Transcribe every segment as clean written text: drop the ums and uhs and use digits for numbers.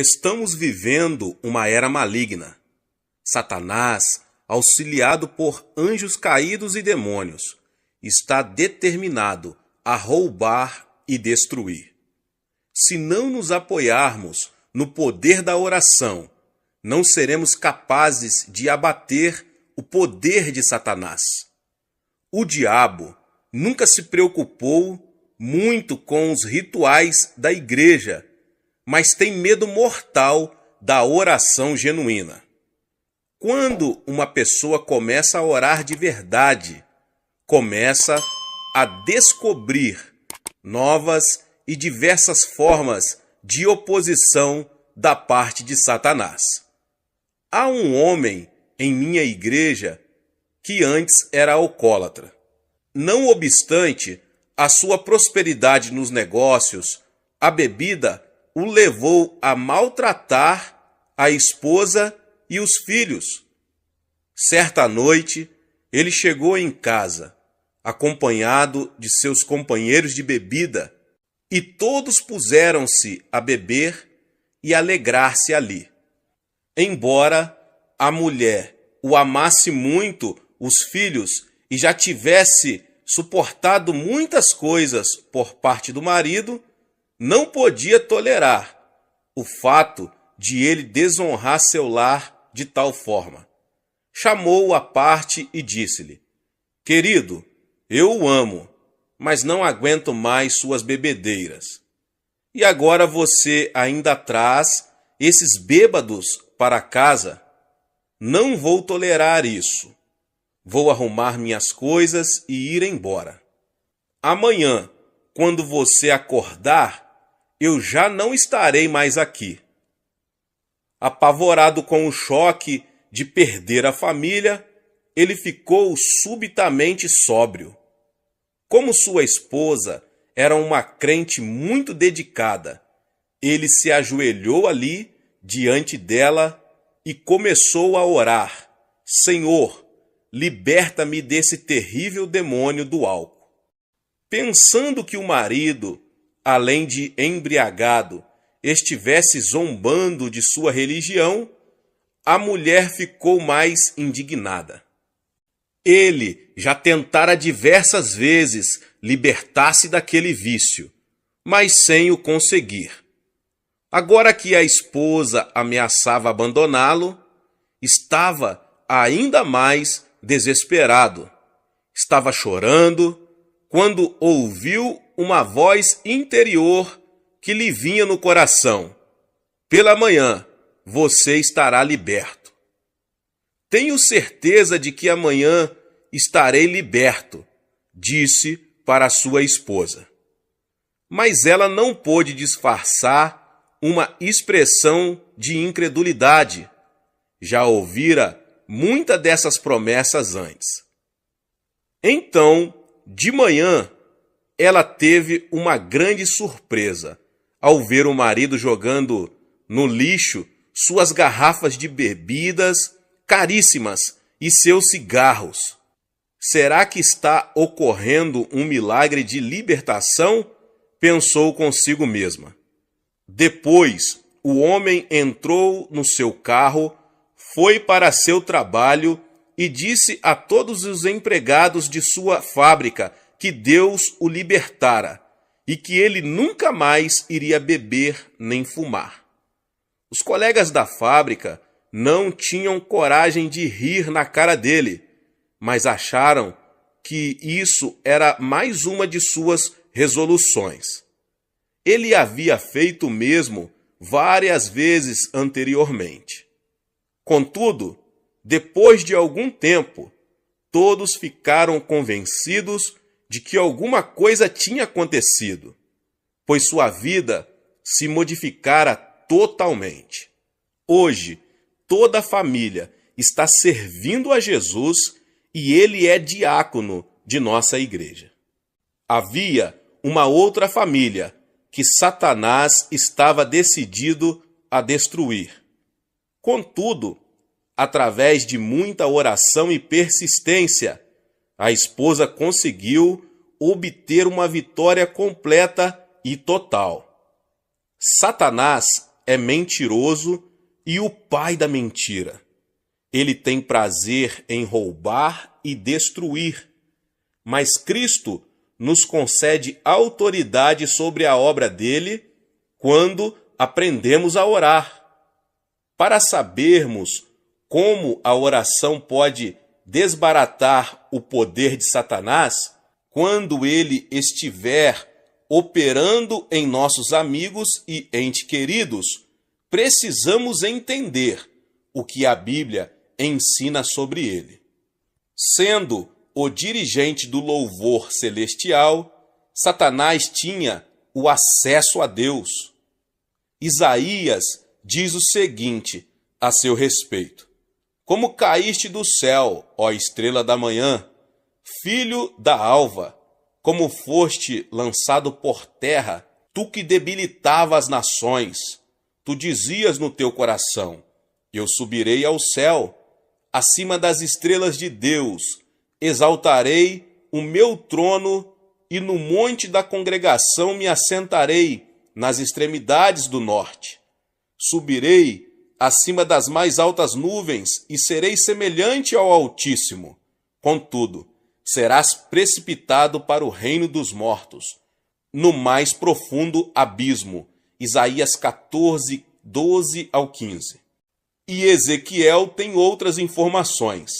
Estamos vivendo uma era maligna. Satanás, auxiliado por anjos caídos e demônios, está determinado a roubar e destruir. Se não nos apoiarmos no poder da oração, não seremos capazes de abater o poder de Satanás. O diabo nunca se preocupou muito com os rituais da igreja, mas tem medo mortal da oração genuína. Quando uma pessoa começa a orar de verdade, começa a descobrir novas e diversas formas de oposição da parte de Satanás. Há um homem em minha igreja que antes era alcoólatra. Não obstante a sua prosperidade nos negócios, a bebida o levou a maltratar a esposa e os filhos. Certa noite, ele chegou em casa, acompanhado de seus companheiros de bebida, e todos puseram-se a beber e alegrar-se ali. Embora a mulher o amasse muito, os filhos, e já tivesse suportado muitas coisas por parte do marido, não podia tolerar o fato de ele desonrar seu lar de tal forma. Chamou-o à parte e disse-lhe: "Querido, eu o amo, mas não aguento mais suas bebedeiras. E agora você ainda traz esses bêbados para casa? Não vou tolerar isso. Vou arrumar minhas coisas e ir embora. Amanhã, quando você acordar, eu já não estarei mais aqui." Apavorado com o choque de perder a família, ele ficou subitamente sóbrio. Como sua esposa era uma crente muito dedicada, ele se ajoelhou ali diante dela e começou a orar: "Senhor, liberta-me desse terrível demônio do álcool." Pensando que o marido, além de embriagado, estivesse zombando de sua religião, a mulher ficou mais indignada. Ele já tentara diversas vezes libertar-se daquele vício, mas sem o conseguir. Agora que a esposa ameaçava abandoná-lo, estava ainda mais desesperado. Estava chorando quando ouviu uma voz interior que lhe vinha no coração: "Pela manhã você estará liberto." "Tenho certeza de que amanhã estarei liberto", disse para sua esposa. Mas ela não pôde disfarçar uma expressão de incredulidade. Já ouvira muitas dessas promessas antes. Então, de manhã, ela teve uma grande surpresa ao ver o marido jogando no lixo suas garrafas de bebidas caríssimas e seus cigarros. Será que está ocorrendo um milagre de libertação? Pensou consigo mesma. Depois, o homem entrou no seu carro, foi para seu trabalho e disse a todos os empregados de sua fábrica que Deus o libertara e que ele nunca mais iria beber nem fumar. Os colegas da fábrica não tinham coragem de rir na cara dele, mas acharam que isso era mais uma de suas resoluções. Ele havia feito o mesmo várias vezes anteriormente. Contudo, depois de algum tempo, todos ficaram convencidos de que alguma coisa tinha acontecido, pois sua vida se modificara totalmente. Hoje, toda a família está servindo a Jesus e ele é diácono de nossa igreja. Havia uma outra família que Satanás estava decidido a destruir. Contudo, através de muita oração e persistência, a esposa conseguiu obter uma vitória completa e total. Satanás é mentiroso e o pai da mentira. Ele tem prazer em roubar e destruir, mas Cristo nos concede autoridade sobre a obra dele quando aprendemos a orar. Para sabermos como a oração pode desbaratar o poder de Satanás, quando ele estiver operando em nossos amigos e entes queridos, precisamos entender o que a Bíblia ensina sobre ele. Sendo o dirigente do louvor celestial, Satanás tinha o acesso a Deus. Isaías diz o seguinte a seu respeito: como caíste do céu, ó estrela da manhã, filho da alva, como foste lançado por terra, tu que debilitava as nações, tu dizias no teu coração: eu subirei ao céu, acima das estrelas de Deus, exaltarei o meu trono e no monte da congregação me assentarei nas extremidades do norte. Subirei acima das mais altas nuvens e serei semelhante ao Altíssimo. Contudo, serás precipitado para o reino dos mortos, no mais profundo abismo. Isaías 14, 12 ao 15. E Ezequiel tem outras informações.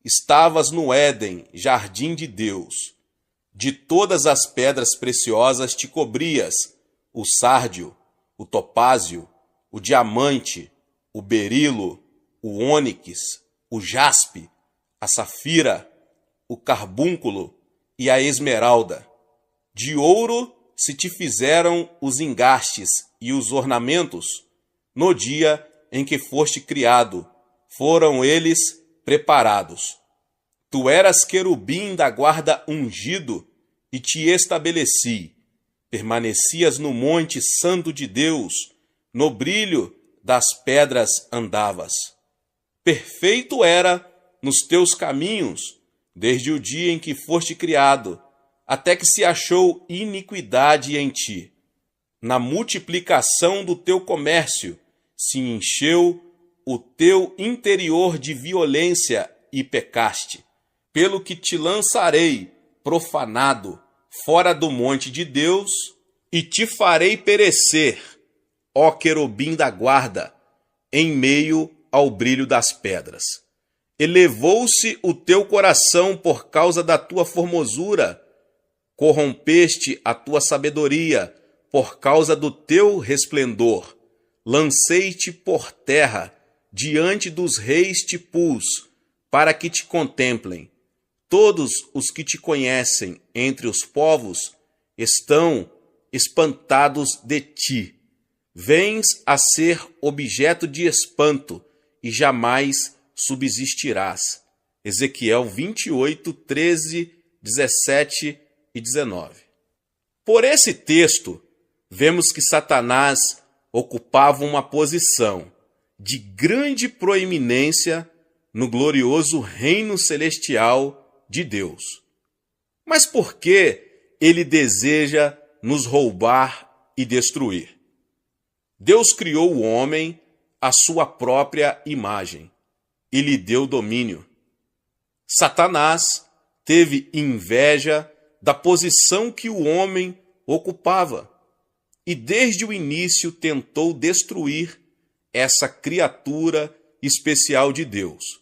Estavas no Éden, jardim de Deus. De todas as pedras preciosas te cobrias, o sárdio, o topázio, o diamante, o berilo, o ônix, o jaspe, a safira, o carbúnculo e a esmeralda. De ouro se te fizeram os engastes e os ornamentos. No dia em que foste criado, foram eles preparados. Tu eras querubim da guarda ungido e te estabeleci. Permanecias no monte santo de Deus, no brilho das pedras andavas. Perfeito era nos teus caminhos, desde o dia em que foste criado, até que se achou iniquidade em ti. Na multiplicação do teu comércio se encheu o teu interior de violência e pecaste. Pelo que te lançarei, profanado, fora do monte de Deus, e te farei perecer, ó querubim da guarda, em meio ao brilho das pedras. Elevou-se o teu coração por causa da tua formosura, corrompeste a tua sabedoria por causa do teu resplendor. Lancei-te por terra, diante dos reis te pus, para que te contemplem. Todos os que te conhecem entre os povos estão espantados de ti. Vens a ser objeto de espanto e jamais subsistirás. Ezequiel 28, 13, 17 e 19. Por esse texto, vemos que Satanás ocupava uma posição de grande proeminência no glorioso reino celestial de Deus. Mas por que ele deseja nos roubar e destruir? Deus criou o homem à sua própria imagem e lhe deu domínio. Satanás teve inveja da posição que o homem ocupava e desde o início tentou destruir essa criatura especial de Deus.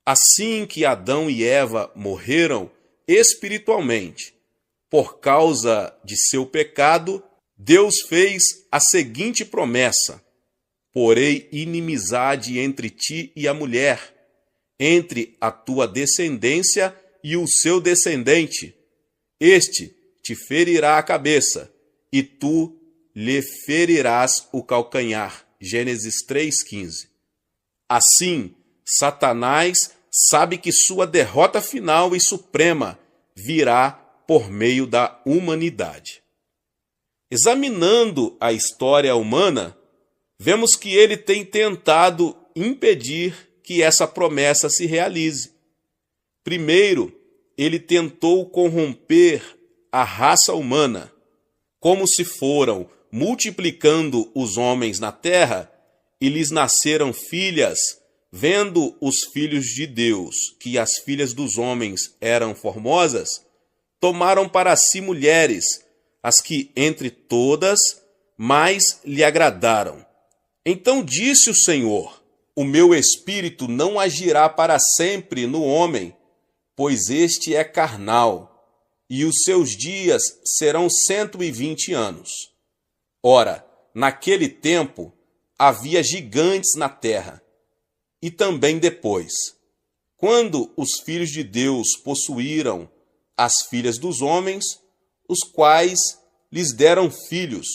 Assim que Adão e Eva morreram espiritualmente por causa de seu pecado, Deus fez a seguinte promessa: porei inimizade entre ti e a mulher, entre a tua descendência e o seu descendente. Este te ferirá a cabeça, e tu lhe ferirás o calcanhar. Gênesis 3,15. Assim, Satanás sabe que sua derrota final e suprema virá por meio da humanidade. Examinando a história humana, vemos que ele tem tentado impedir que essa promessa se realize. Primeiro, ele tentou corromper a raça humana, como se foram multiplicando os homens na terra, e lhes nasceram filhas, vendo os filhos de Deus que as filhas dos homens eram formosas, tomaram para si mulheres, as que entre todas mais lhe agradaram. Então disse o Senhor: o meu espírito não agirá para sempre no homem, pois este é carnal, e os seus dias serão 120 anos. Ora, naquele tempo havia gigantes na terra, e também depois, quando os filhos de Deus possuíram as filhas dos homens, os quais lhes deram filhos.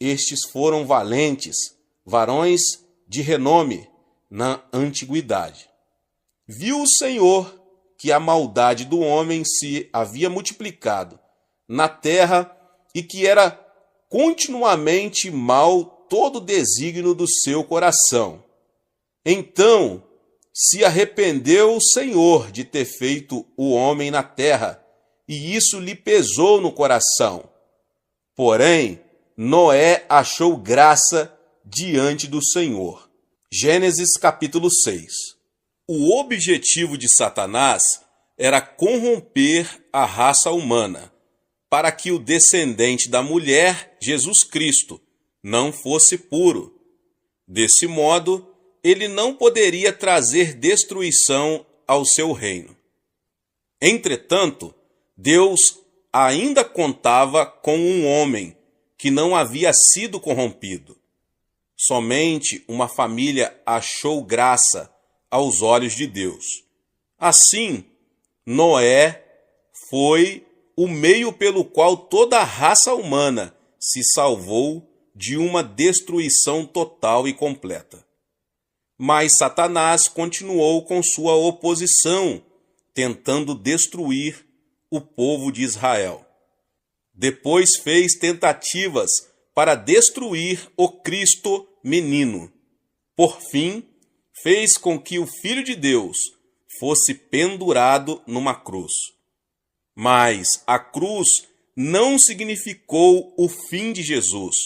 Estes foram valentes, varões de renome na antiguidade. Viu o Senhor que a maldade do homem se havia multiplicado na terra e que era continuamente mal todo o desígnio do seu coração. Então se arrependeu o Senhor de ter feito o homem na terra, e isso lhe pesou no coração. Porém, Noé achou graça diante do Senhor. Gênesis capítulo 6. O objetivo de Satanás era corromper a raça humana, para que o descendente da mulher, Jesus Cristo, não fosse puro. Desse modo, ele não poderia trazer destruição ao seu reino. Entretanto, Deus ainda contava com um homem que não havia sido corrompido. Somente uma família achou graça aos olhos de Deus. Assim, Noé foi o meio pelo qual toda a raça humana se salvou de uma destruição total e completa. Mas Satanás continuou com sua oposição, tentando destruir o povo de Israel. Depois fez tentativas para destruir o Cristo menino. Por fim, fez com que o Filho de Deus fosse pendurado numa cruz. Mas a cruz não significou o fim de Jesus,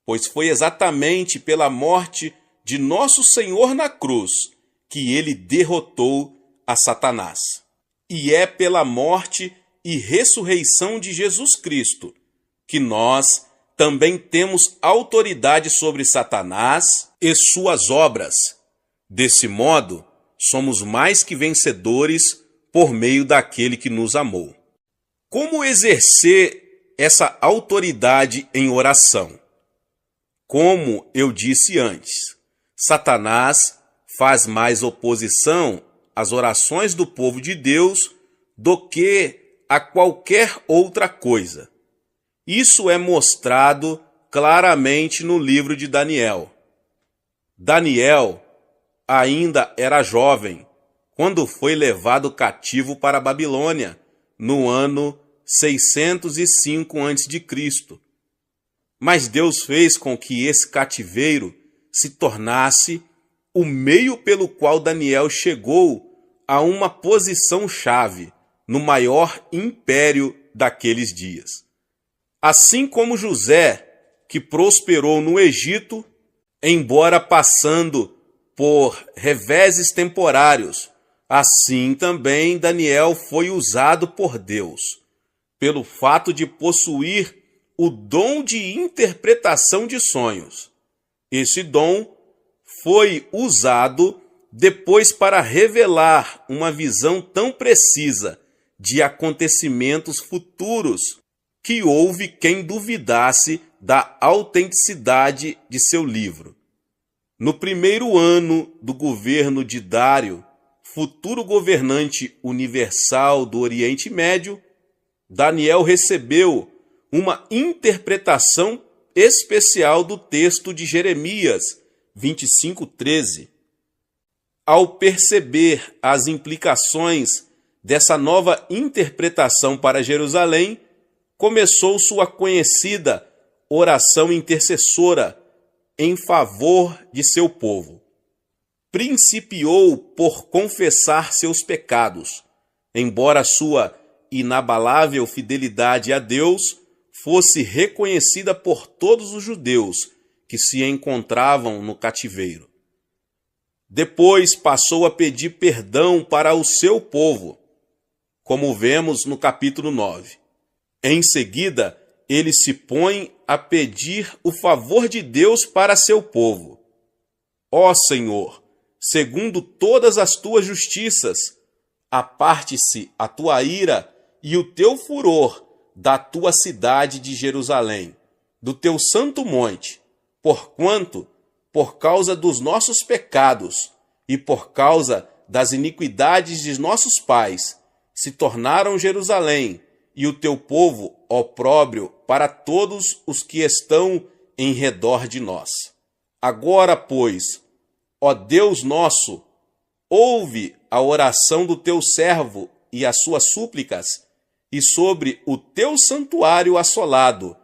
pois foi exatamente pela morte de nosso Senhor na cruz que ele derrotou a Satanás. E é pela morte e ressurreição de Jesus Cristo que nós também temos autoridade sobre Satanás e suas obras. Desse modo, somos mais que vencedores por meio daquele que nos amou. Como exercer essa autoridade em oração? Como eu disse antes, Satanás faz mais oposição às orações do povo de Deus do que a qualquer outra coisa. Isso é mostrado claramente no livro de Daniel. Daniel ainda era jovem quando foi levado cativo para a Babilônia no ano 605 a.C. Mas Deus fez com que esse cativeiro se tornasse o meio pelo qual Daniel chegou a uma posição-chave no maior império daqueles dias. Assim como José, que prosperou no Egito, embora passando por reveses temporários, assim também Daniel foi usado por Deus, pelo fato de possuir o dom de interpretação de sonhos. Esse dom foi usado depois para revelar uma visão tão precisa de acontecimentos futuros que houve quem duvidasse da autenticidade de seu livro. No primeiro ano do governo de Dário, futuro governante universal do Oriente Médio, Daniel recebeu uma interpretação especial do texto de Jeremias 25:13. Ao perceber as implicações dessa nova interpretação para Jerusalém, começou sua conhecida oração intercessora em favor de seu povo. Principiou por confessar seus pecados, embora sua inabalável fidelidade a Deus fosse reconhecida por todos os judeus que se encontravam no cativeiro. Depois passou a pedir perdão para o seu povo, como vemos no capítulo 9. Em seguida, ele se põe a pedir o favor de Deus para seu povo. Ó Senhor, segundo todas as tuas justiças, aparte-se a tua ira e o teu furor da tua cidade de Jerusalém, do teu santo monte, porquanto, por causa dos nossos pecados e por causa das iniquidades de nossos pais, se tornaram Jerusalém e o teu povo opróbrio para todos os que estão em redor de nós. Agora, pois, ó Deus nosso, ouve a oração do teu servo e as suas súplicas, e sobre o teu santuário assolado,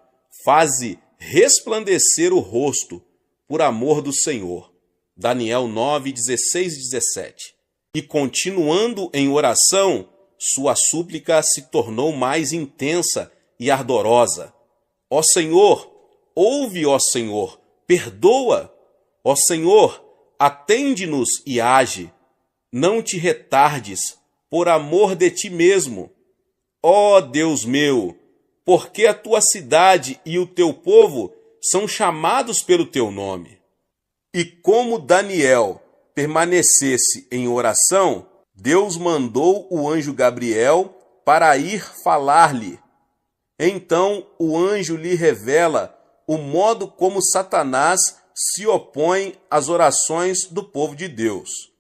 faze resplandecer o rosto, por amor do Senhor. Daniel 9, 16 e 17. E continuando em oração, sua súplica se tornou mais intensa e ardorosa. Ó Senhor, ouve, ó Senhor, perdoa. Ó Senhor, atende-nos e age. Não te retardes, por amor de ti mesmo. Ó Deus meu, porque a tua cidade e o teu povo são chamados pelo teu nome. E como Daniel permanecesse em oração, Deus mandou o anjo Gabriel para ir falar-lhe. Então o anjo lhe revela o modo como Satanás se opõe às orações do povo de Deus.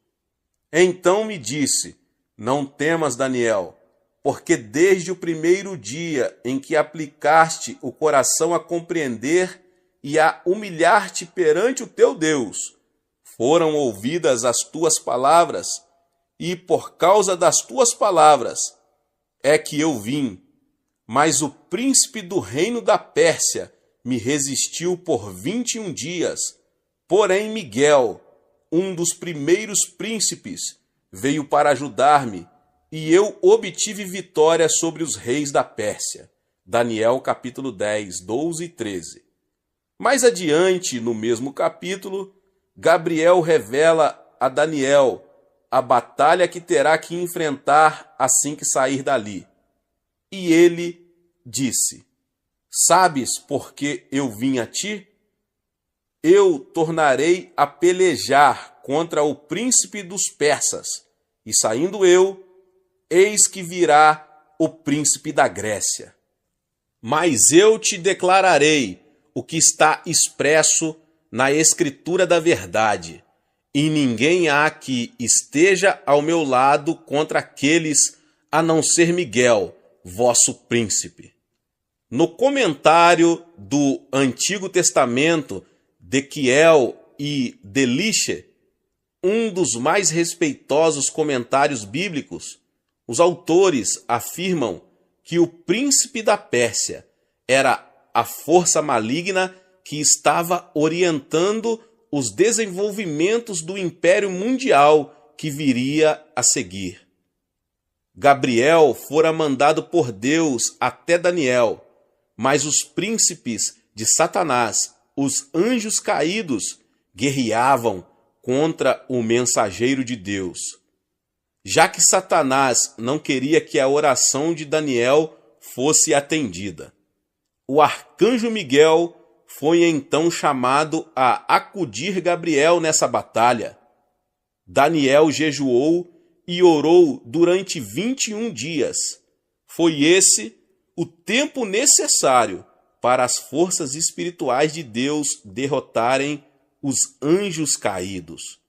Então me disse: não temas, Daniel, porque desde o primeiro dia em que aplicaste o coração a compreender e a humilhar-te perante o teu Deus, foram ouvidas as tuas palavras, e por causa das tuas palavras é que eu vim. Mas o príncipe do reino da Pérsia me resistiu por 21 dias. Porém Miguel, um dos primeiros príncipes, veio para ajudar-me, e eu obtive vitória sobre os reis da Pérsia. Daniel capítulo 10, 12 e 13. Mais adiante, no mesmo capítulo, Gabriel revela a Daniel a batalha que terá que enfrentar assim que sair dali. E ele disse: sabes por que eu vim a ti? Eu tornarei a pelejar contra o príncipe dos persas, e saindo eu, eis que virá o príncipe da Grécia. Mas eu te declararei o que está expresso na Escritura da verdade, e ninguém há que esteja ao meu lado contra aqueles, a não ser Miguel, vosso príncipe. No comentário do Antigo Testamento de Kiel e Deliche, um dos mais respeitosos comentários bíblicos, os autores afirmam que o príncipe da Pérsia era a força maligna que estava orientando os desenvolvimentos do Império Mundial que viria a seguir. Gabriel fora mandado por Deus até Daniel, mas os príncipes de Satanás, os anjos caídos, guerreavam contra o mensageiro de Deus. Já que Satanás não queria que a oração de Daniel fosse atendida, o arcanjo Miguel foi então chamado a acudir Gabriel nessa batalha. Daniel jejuou e orou durante 21 dias. Foi esse o tempo necessário para as forças espirituais de Deus derrotarem os anjos caídos.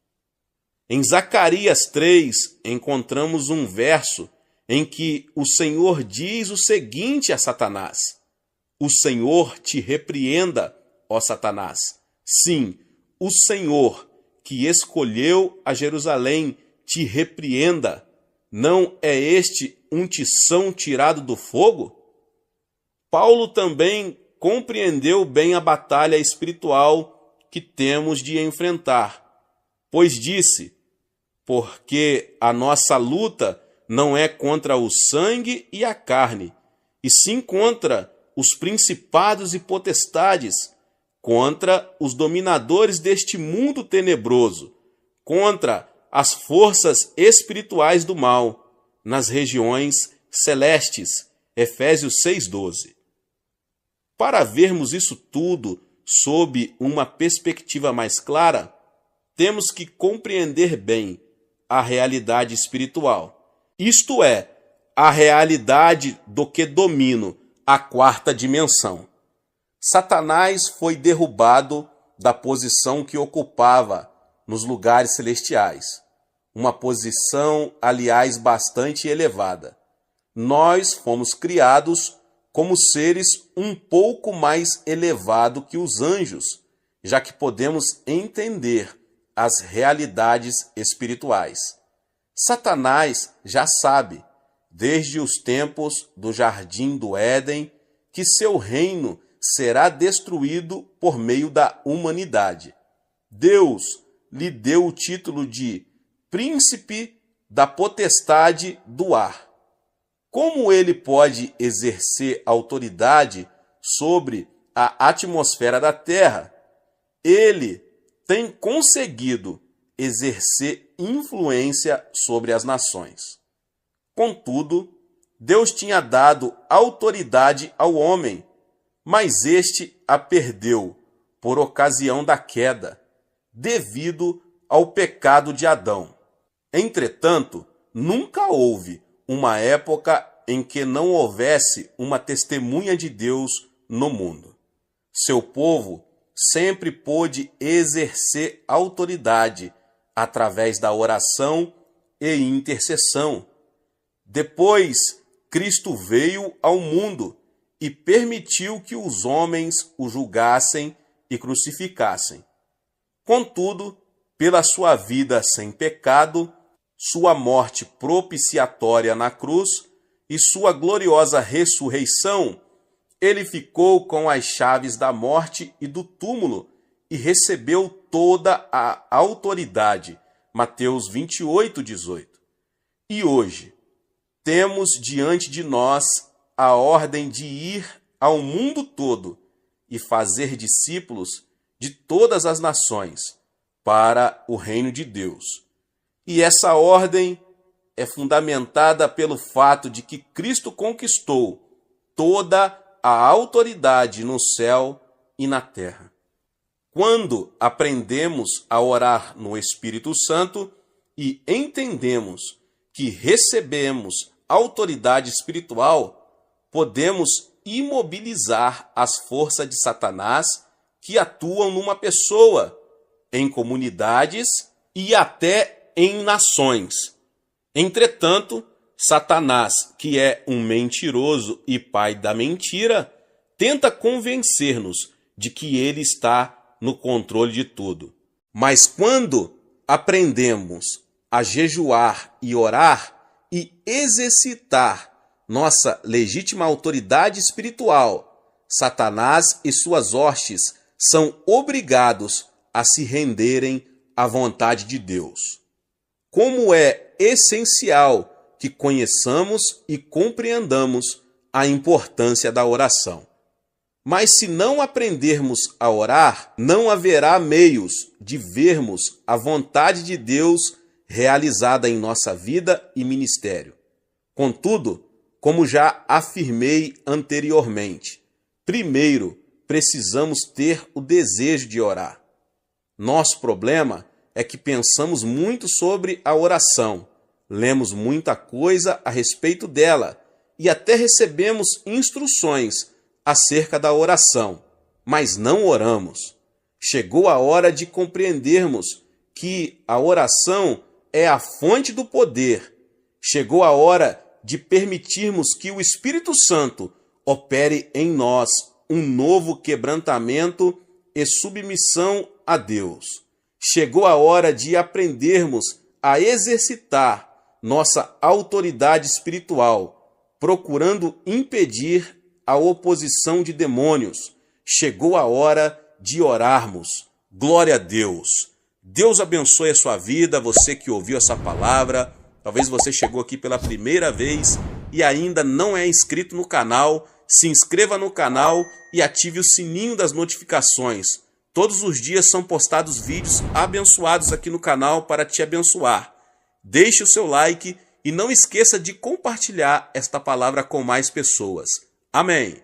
Em Zacarias 3, encontramos um verso em que o Senhor diz o seguinte a Satanás: o Senhor te repreenda, ó Satanás. Sim, o Senhor, que escolheu a Jerusalém, te repreenda. Não é este um tição tirado do fogo? Paulo também compreendeu bem a batalha espiritual que temos de enfrentar, pois disse: porque a nossa luta não é contra o sangue e a carne, e sim contra os principados e potestades, contra os dominadores deste mundo tenebroso, contra as forças espirituais do mal, nas regiões celestes. Efésios 6,12. Para vermos isso tudo sob uma perspectiva mais clara, temos que compreender bem a realidade espiritual, isto é, a realidade do que domino, a quarta dimensão. Satanás foi derrubado da posição que ocupava nos lugares celestiais, uma posição, aliás, bastante elevada. Nós fomos criados como seres um pouco mais elevados que os anjos, já que podemos entender as realidades espirituais. Satanás já sabe, desde os tempos do Jardim do Éden, que seu reino será destruído por meio da humanidade. Deus lhe deu o título de Príncipe da Potestade do Ar. Como ele pode exercer autoridade sobre a atmosfera da Terra? Ele tem conseguido exercer influência sobre as nações. Contudo, Deus tinha dado autoridade ao homem, mas este a perdeu por ocasião da queda, devido ao pecado de Adão. Entretanto, nunca houve uma época em que não houvesse uma testemunha de Deus no mundo. Seu povo sempre pôde exercer autoridade através da oração e intercessão. Depois, Cristo veio ao mundo e permitiu que os homens o julgassem e crucificassem. Contudo, pela sua vida sem pecado, sua morte propiciatória na cruz e sua gloriosa ressurreição, ele ficou com as chaves da morte e do túmulo e recebeu toda a autoridade. Mateus 28:18. E hoje, temos diante de nós a ordem de ir ao mundo todo e fazer discípulos de todas as nações para o reino de Deus. E essa ordem é fundamentada pelo fato de que Cristo conquistou toda a autoridade no céu e na terra. Quando aprendemos a orar no Espírito Santo e entendemos que recebemos autoridade espiritual, podemos imobilizar as forças de Satanás que atuam numa pessoa, em comunidades e até em nações. Entretanto, Satanás, que é um mentiroso e pai da mentira, tenta convencer-nos de que ele está no controle de tudo. Mas quando aprendemos a jejuar e orar e exercitar nossa legítima autoridade espiritual, Satanás e suas hostes são obrigados a se renderem à vontade de Deus. Como é essencial que conheçamos e compreendamos a importância da oração. Mas se não aprendermos a orar, não haverá meios de vermos a vontade de Deus realizada em nossa vida e ministério. Contudo, como já afirmei anteriormente, primeiro precisamos ter o desejo de orar. Nosso problema é que pensamos muito sobre a oração, lemos muita coisa a respeito dela e até recebemos instruções acerca da oração, mas não oramos. Chegou a hora de compreendermos que a oração é a fonte do poder. Chegou a hora de permitirmos que o Espírito Santo opere em nós um novo quebrantamento e submissão a Deus. Chegou a hora de aprendermos a exercitar nossa autoridade espiritual, procurando impedir a oposição de demônios. Chegou a hora de orarmos. Glória a Deus. Deus abençoe a sua vida, você que ouviu essa palavra. Talvez você chegou aqui pela primeira vez e ainda não é inscrito no canal. Se inscreva no canal e ative o sininho das notificações. Todos os dias são postados vídeos abençoados aqui no canal para te abençoar. Deixe o seu like e não esqueça de compartilhar esta palavra com mais pessoas. Amém.